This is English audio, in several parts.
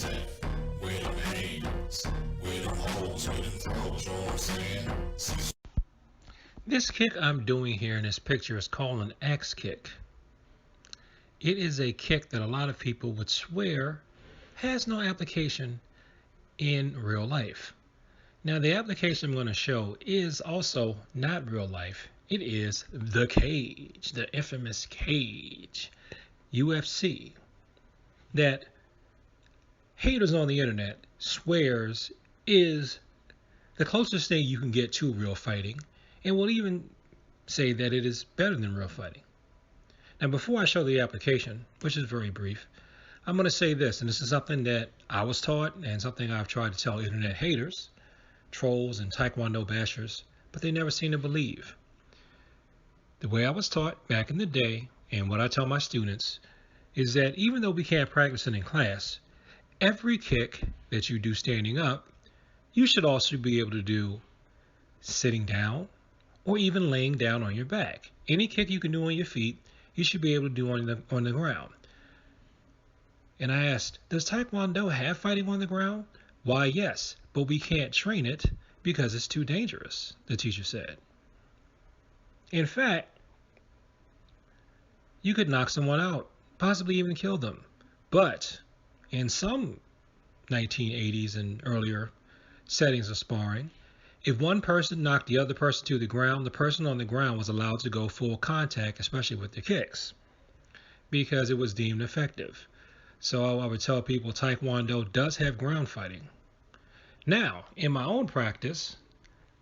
at? Where them hands? Where them holes? Where them throws? You know what I'm saying? This kick I'm doing here in this picture is called an axe kick. It is a kick that a lot of people would swear has no application in real life. Now, the application I'm going to show is also not real life. It is the cage, the infamous cage, UFC, that haters on the internet swears is the closest thing you can get to real fighting, and will even say that it is better than real fighting. Now, before I show the application, which is very brief, I'm going to say this, and this is something that I was taught and something I've tried to tell internet haters, trolls, and Taekwondo bashers, but they never seem to believe. The way I was taught back in the day, and what I tell my students, is that even though we can't practice it in class, every kick that you do standing up, you should also be able to do sitting down or even laying down on your back. Any kick you can do on your feet, you should be able to do on the ground. And I asked, does Taekwondo have fighting on the ground? Why, yes, but we can't train it because it's too dangerous, the teacher said. In fact, you could knock someone out, possibly even kill them. But in some 1980s and earlier settings of sparring, if one person knocked the other person to the ground, the person on the ground was allowed to go full contact, especially with the kicks, because it was deemed effective. So I would tell people Taekwondo does have ground fighting. Now, in my own practice,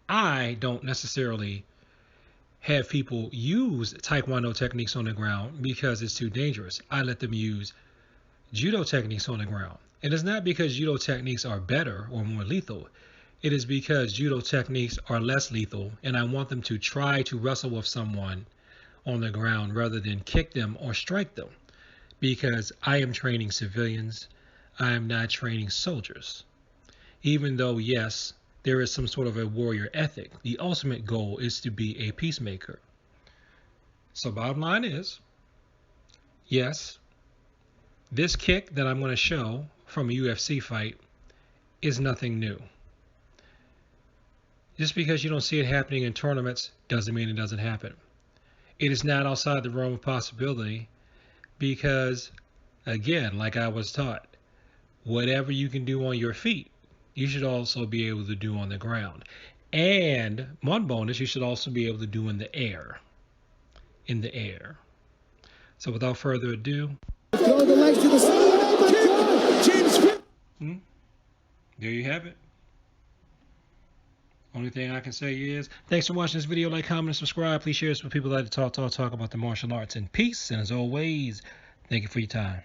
I don't necessarily have people use Taekwondo techniques on the ground because it's too dangerous. I let them use judo techniques on the ground. And it's not because judo techniques are better or more lethal. It is because judo techniques are less lethal, and I want them to try to wrestle with someone on the ground rather than kick them or strike them, because I am training civilians. I am not training soldiers. Even though, yes, there is some sort of a warrior ethic, the ultimate goal is to be a peacemaker. So bottom line is, yes, this kick that I'm going to show from a UFC fight is nothing new. Just because you don't see it happening in tournaments doesn't mean it doesn't happen. It is not outside the realm of possibility because, again, like I was taught, whatever you can do on your feet, you should also be able to do on the ground. And one bonus, you should also be able to do in the air. In the air. So without further ado, Throw the legs to the side. James. There you have it. Only thing I can say is, thanks for watching this video. Like, comment, and subscribe. Please share this with people that like to talk about the martial arts. And peace. And as always, thank you for your time.